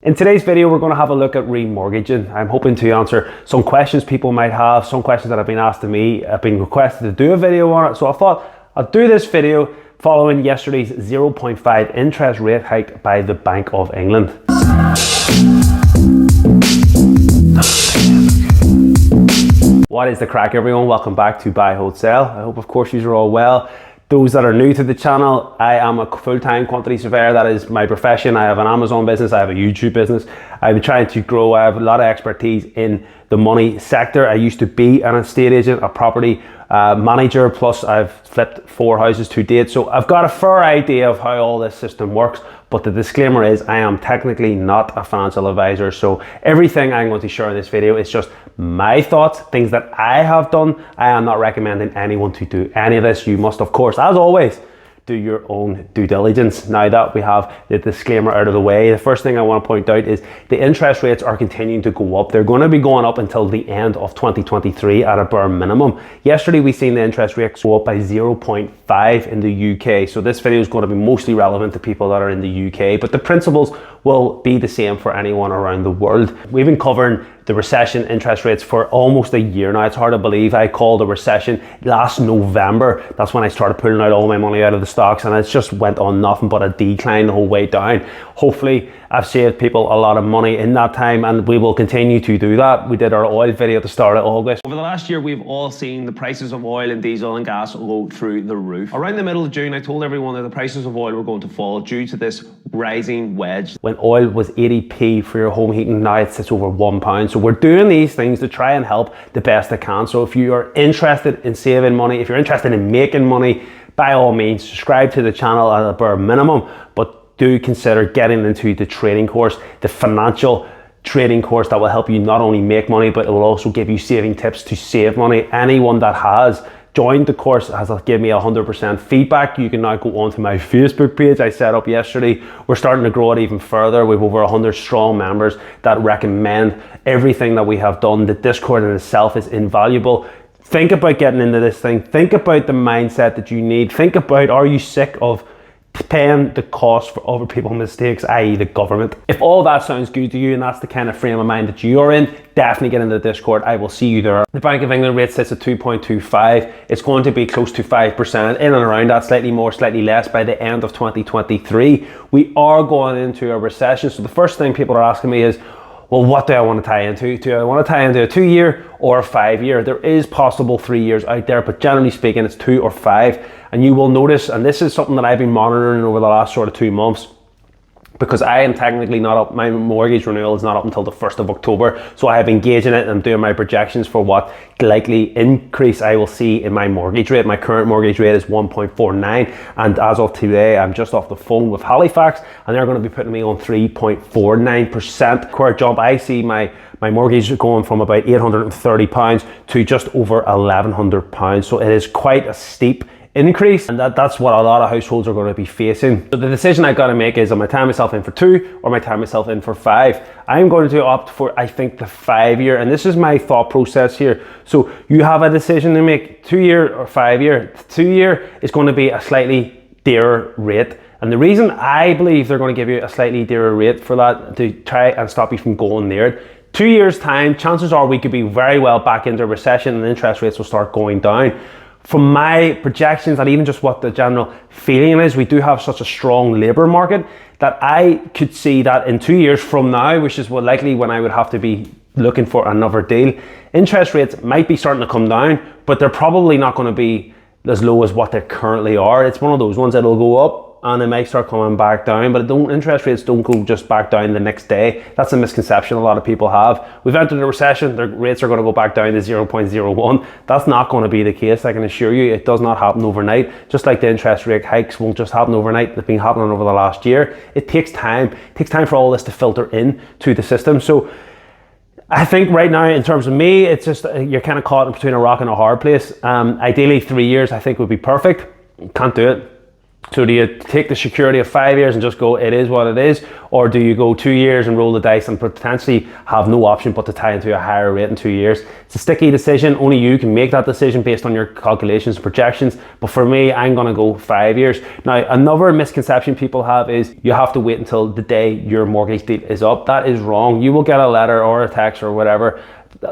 In today's video, we're going to have a look at remortgaging. I'm hoping to answer some questions people might have, some questions that have been asked to me. I've been requested to do a video on it, so I thought I'll do this video following yesterday's 0.5 interest rate hike by the Bank of England. What is the crack, everyone? Welcome back to Buy, Hold, Sell. I hope, of course, you are all well. Those that are new to the channel, I am a full-time quantity surveyor. That is my profession. I have an Amazon business, I have a YouTube business. I'm trying to grow. I have a lot of expertise in the money sector. I used to be an estate agent, a property manager, plus I've flipped 4 houses to date. So I've got a fair idea of how all this system works. But the disclaimer is I am technically not a financial advisor. So everything I'm going to share in this video is just my thoughts, things that I have done. I am not recommending anyone to do any of this. You must, of course, as always, do your own due diligence. Now that we have the disclaimer out of the way, the first thing I want to point out is the interest rates are continuing to go up. They're going to be going up until the end of 2023 at a bare minimum. Yesterday, we seen the interest rates go up by 0.5 in the UK. So this video is going to be mostly relevant to people that are in the UK, but the principles will be the same for anyone around the world. We've been covering the recession interest rates for almost a year now. It's hard to believe. I called a recession last November. That's when I started pulling out all my money out of the stocks, and it just went on nothing but a decline the whole way down. Hopefully I've saved people a lot of money in that time, and we will continue to do that. We did our oil video at the start of August. Over the last year, we've all seen the prices of oil and diesel and gas go through the roof. Around the middle of June, I told everyone that the prices of oil were going to fall due to this rising wedge. When oil was 80p for your home heating, now it sits over £1. So we're doing these things to try and help the best I can. So if you are interested in saving money, if you're interested in making money, by all means, subscribe to the channel at a bare minimum, but do consider getting into the trading course, the financial trading course that will help you not only make money, but it will also give you saving tips to save money. Anyone that has joined the course has given me 100% feedback. You can now go onto my Facebook page I set up yesterday. We're starting to grow it even further. We've over 100 strong members that recommend everything that we have done. The Discord in itself is invaluable. Think about getting into this thing. Think about the mindset that you need. Think about, are you sick of paying the cost for other people's mistakes, i.e. the government? If all that sounds good to you and that's the kind of frame of mind that you're in, definitely get into the Discord. I will see you there. The Bank of England rate sits at 2.25. It's going to be close to 5%, in and around that, slightly more, slightly less by the end of 2023. We are going into a recession. So the first thing people are asking me is, well, what do I want to tie into? Do I want to tie into a 2-year or a 5-year? There is possible 3 years out there, but generally speaking, it's 2 or 5. And you will notice, and this is something that I've been monitoring over the last sort of 2 months, because I am technically not up, my mortgage renewal is not up until the 1st of October. So I have engaged in it and I'm doing my projections for what likely increase I will see in my mortgage rate. My current mortgage rate is 1.49. And as of today, I'm just off the phone with Halifax and they're going to be putting me on 3.49%. Quite jump. I see my mortgage going from about £830 to just over £1,100. So it is quite a steep increase, and that's what a lot of households are going to be facing. So the decision I've got to make is, am I tying myself in for 2 or am I tying myself in for 5? I'm going to opt for, I think, the 5-year, and this is my thought process here. So you have a decision to make, 2-year or 5-year. 2-year is going to be a slightly dearer rate. And the reason I believe they're going to give you a slightly dearer rate for that, to try and stop you from going near it. 2 years time, chances are we could be very well back into recession and interest rates will start going down. From my projections and even just what the general feeling is, we do have such a strong labour market that I could see that in 2 years from now, which is what likely when I would have to be looking for another deal, interest rates might be starting to come down, but they're probably not going to be as low as what they currently are. It's one of those ones that'll go up and it might start coming back down, but interest rates don't go just back down the next day. That's a misconception a lot of people have. We've entered a recession, the rates are going to go back down to 0.01. That's not going to be the case, I can assure you. It does not happen overnight. Just like the interest rate hikes won't just happen overnight. They've been happening over the last year. It takes time. It takes time for all this to filter in to the system. So I think right now, in terms of me, it's just you're kind of caught in between a rock and a hard place. Ideally, 3 years I think would be perfect. Can't do it. So do you take the security of 5 years and just go, it is what it is? Or do you go 2 years and roll the dice and potentially have no option but to tie into a higher rate in 2 years? It's a sticky decision. Only you can make that decision based on your calculations and projections. But for me, I'm going to go 5 years. Now, another misconception people have is you have to wait until the day your mortgage deal is up. That is wrong. You will get a letter or a text or whatever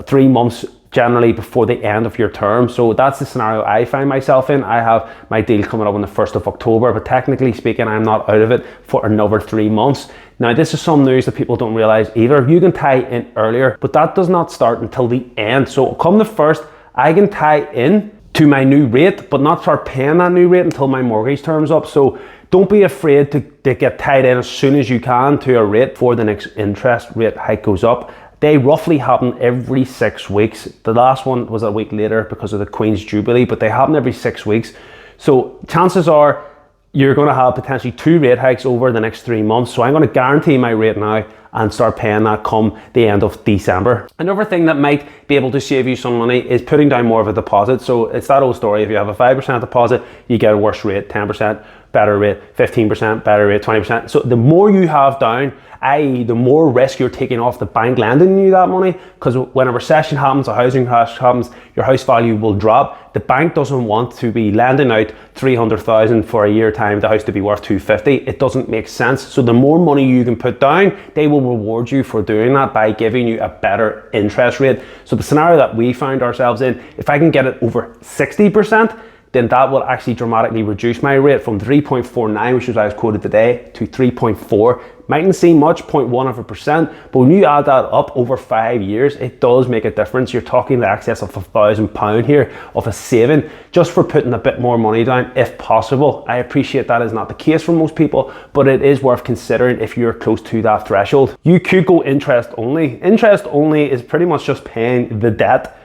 3 months generally before the end of your term. So that's the scenario I find myself in. I have my deal coming up on the 1st of October, but technically speaking, I'm not out of it for another 3 months. Now, this is some news that people don't realize either. You can tie in earlier, but that does not start until the end. So come the 1st, I can tie in to my new rate, but not start paying that new rate until my mortgage term's up. So don't be afraid to get tied in as soon as you can to a rate before the next interest rate hike goes up. They roughly happen every 6 weeks. The last one was a week later because of the Queen's Jubilee, but they happen every 6 weeks. So chances are you're going to have potentially 2 rate hikes over the next 3 months. So I'm going to guarantee my rate now and start paying that come the end of December. Another thing that might be able to save you some money is putting down more of a deposit. So it's that old story. If you have a 5% deposit, you get a worse rate, 10%, better rate, 15%, better rate, 20%. So the more you have down, i.e. the more risk you're taking off the bank lending you that money, because when a recession happens, a housing crash happens, your house value will drop. The bank doesn't want to be lending out 300,000 for a year time, the house to be worth 250. It doesn't make sense. So the more money you can put down, they will reward you for doing that by giving you a better interest rate. So the scenario that we found ourselves in, if I can get it over 60%, then that will actually dramatically reduce my rate from 3.49, which is what I was quoted today, to 3.4. Mightn't seem much, 0.1%, but when you add that up over 5 years, it does make a difference. You're talking the excess of £1,000 here of a saving just for putting a bit more money down if possible. I appreciate that is not the case for most people, but it is worth considering if you're close to that threshold. You could go interest only. Interest only is pretty much just paying the debt.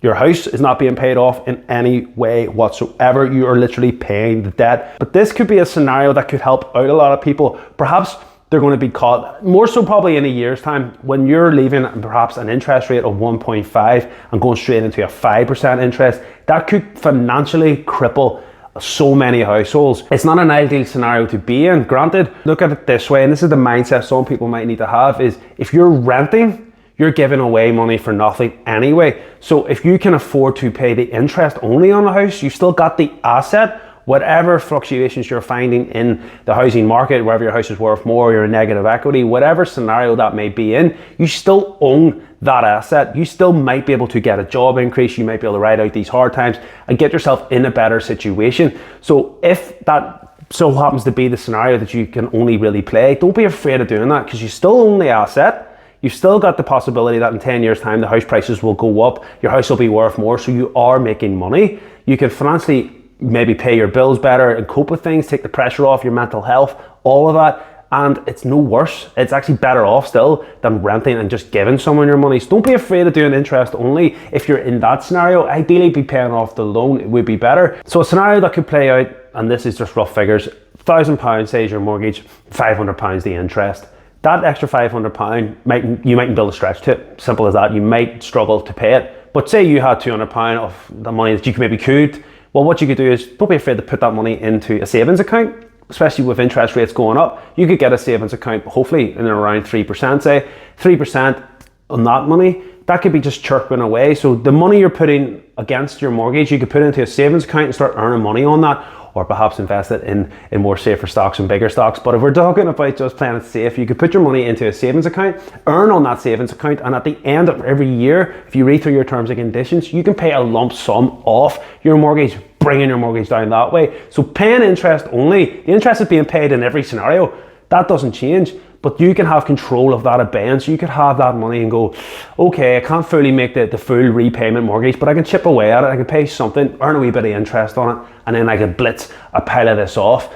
Your house is not being paid off in any way whatsoever. You are literally paying the debt. But this could be a scenario that could help out a lot of people. Perhaps they're going to be caught, more so probably in a year's time, when you're leaving perhaps an interest rate of 1.5 and going straight into a 5% interest. That could financially cripple so many households. It's not an ideal scenario to be in. Granted, look at it this way, and this is the mindset some people might need to have, is if you're renting, you're giving away money for nothing anyway. So if you can afford to pay the interest only on the house, you've still got the asset. Whatever fluctuations you're finding in the housing market, wherever your house is worth more, you're in negative equity, whatever scenario that may be in, you still own that asset. You still might be able to get a job increase. You might be able to ride out these hard times and get yourself in a better situation. So if that so happens to be the scenario that you can only really play, don't be afraid of doing that, because you still own the asset. You've still got the possibility that in 10 years time, the house prices will go up, your house will be worth more, so you are making money. You can financially maybe pay your bills better and cope with things, take the pressure off your mental health, all of that, and it's no worse. It's actually better off still than renting and just giving someone your money. So don't be afraid of doing interest only. If you're in that scenario, ideally be paying off the loan, it would be better. So a scenario that could play out, and this is just rough figures, £1,000 say is your mortgage, £500 the interest. That extra £500, you mightn't build a stretch to it. Simple as that. You might struggle to pay it. But say you had £200 of the money that you maybe could. Well, what you could do is don't be afraid to put that money into a savings account, especially with interest rates going up. You could get a savings account, hopefully in around 3%, say 3% on that money. That could be just chirping away. So the money you're putting against your mortgage, you could put into a savings account and start earning money on that, or perhaps invest it in more safer stocks and bigger stocks. But if we're talking about just playing it safe, you could put your money into a savings account, earn on that savings account, and at the end of every year, if you read through your terms and conditions, you can pay a lump sum off your mortgage, bringing your mortgage down that way. So paying interest only, the interest is being paid in every scenario. That doesn't change, but you can have control of that abeyance. You could have that money and go, okay, I can't fully make the full repayment mortgage, but I can chip away at it. I can pay something, earn a wee bit of interest on it, and then I can blitz a pile of this off.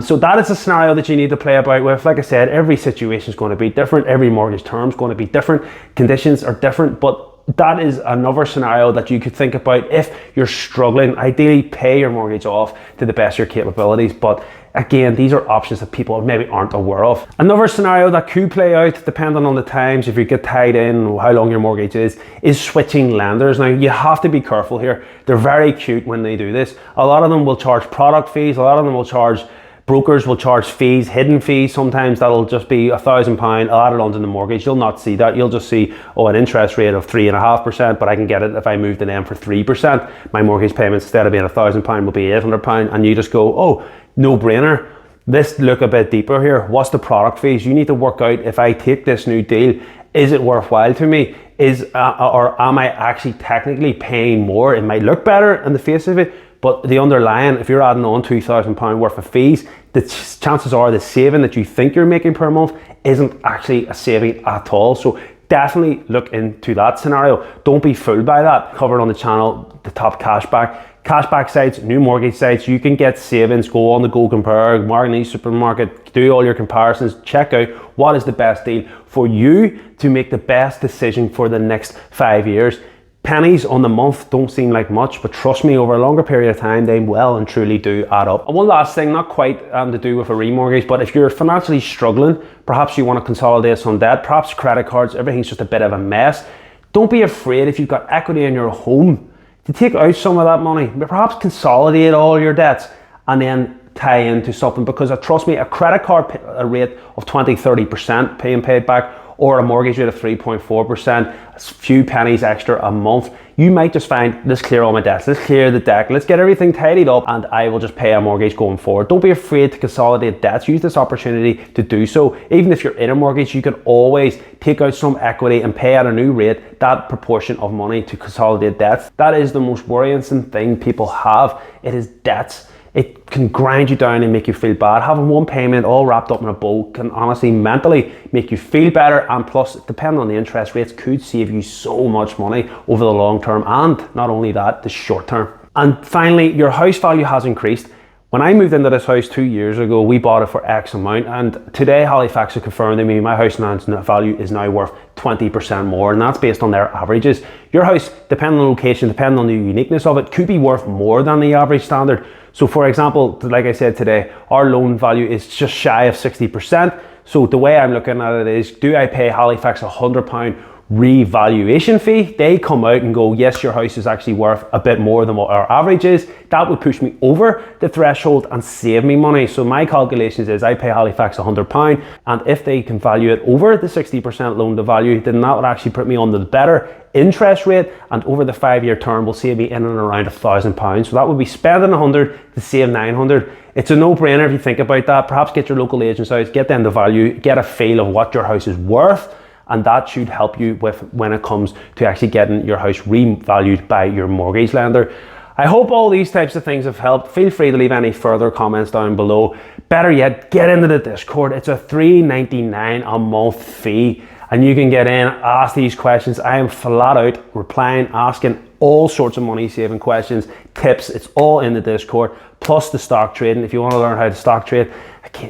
So that is a scenario that you need to play about with. Like I said, every situation is going to be different. Every mortgage term is going to be different. Conditions are different, but that is another scenario that you could think about if you're struggling. Ideally, pay your mortgage off to the best of your capabilities. But again, these are options that people maybe aren't aware of. Another scenario that could play out, depending on the times, if you get tied in, how long your mortgage is switching lenders. Now, you have to be careful here. They're very cute when they do this. A lot of them will charge product fees. A lot of them will charge Brokers will charge fees, hidden fees. Sometimes that'll just be £1,000 added onto the mortgage. You'll not see that. You'll just see, oh, an interest rate of 3.5%, but I can get it if I moved it in for 3%. My mortgage payments, instead of being £1,000, will be £800, and you just go, oh, no brainer. Let's look a bit deeper here. What's the product fees? You need to work out, if I take this new deal, is it worthwhile to me? Or am I actually technically paying more? It might look better in the face of it, but the underlying, if you're adding on £2,000 worth of fees, the chances are the saving that you think you're making per month isn't actually a saving at all. So definitely look into that scenario. Don't be fooled by that. Covered on the channel, the top cashback sites, new mortgage sites. You can get savings. Go on the Go Compare, Martin Supermarket, do all your comparisons, check out what is the best deal for you to make the best decision for the next 5 years. Pennies on the month don't seem like much, but trust me, over a longer period of time, they well and truly do add up. And one last thing, not quite to do with a remortgage, but if you're financially struggling, perhaps you want to consolidate some debt, perhaps credit cards, everything's just a bit of a mess. Don't be afraid, if you've got equity in your home, to take out some of that money, perhaps consolidate all your debts and then tie into something, because trust me, a credit card rate of 20-30% paying paid back, or a mortgage rate of 3.4%, a few pennies extra a month, you might just find, let's clear all my debts, let's clear the deck, let's get everything tidied up, and I will just pay a mortgage going forward. Don't be afraid to consolidate debts. Use this opportunity to do so. Even if you're in a mortgage, you can always take out some equity and pay at a new rate that proportion of money to consolidate debts. That is the most worrisome thing people have. It is debts. It can grind you down and make you feel bad. Having one payment all wrapped up in a bow can honestly mentally make you feel better, and plus, depending on the interest rates, could save you so much money over the long term, and not only that, the short term. And finally, your house value has increased. When I moved into this house 2 years ago, we bought it for X amount, and today Halifax have confirmed to me my house value is now worth 20% more, and that's based on their averages. Your house, depending on the location, depending on the uniqueness of it, could be worth more than the average standard. So for example, like I said today, our loan value is just shy of 60%. So the way I'm looking at it is, do I pay Halifax £100 revaluation fee? They come out and go, yes, your house is actually worth a bit more than what our average is. That would push me over the threshold and save me money. So my calculations is, I pay Halifax £100, and if they can value it over the 60% loan to value, then that would actually put me on the better interest rate, and over the 5-year term will save me in and around £1,000. So that would be spending 100 to save 900. It's a no-brainer if you think about that. Perhaps get your local agents out, get them to value, get a feel of what your house is worth, and that should help you with when it comes to actually getting your house revalued by your mortgage lender. I hope all these types of things have helped. Feel free to leave any further comments down below. Better yet, get into the Discord. It's a $3.99 a month fee, and you can get in, ask these questions. I am flat out replying, asking all sorts of money saving questions, tips. It's all in the Discord, plus the stock trading. If you want to learn how to stock trade,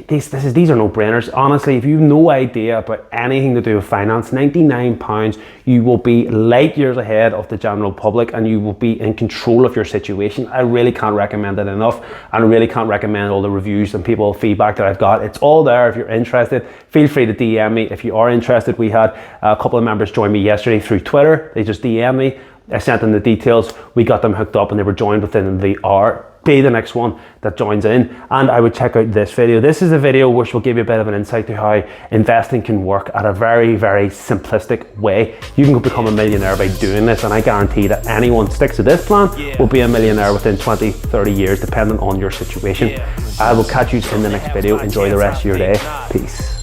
these are no brainers. Honestly, if you have no idea about anything to do with finance, £99, you will be light years ahead of the general public, and you will be in control of your situation. I really can't recommend it enough, and I really can't recommend all the reviews and people feedback that I've got. It's all there. If you're interested, feel free to DM me. If you are interested, we had a couple of members join me yesterday through Twitter. They just DM me. I sent them the details. We got them hooked up, and they were joined within the hour. Be the next one that joins in, and I would check out this video. This is a video which will give you a bit of an insight to how investing can work at a very, very simplistic way. You can become a millionaire by doing this, and I guarantee that anyone sticks to this plan will be a millionaire within 20-30 years, depending on your situation. I will catch you in the next video. Enjoy the rest of your day. Peace.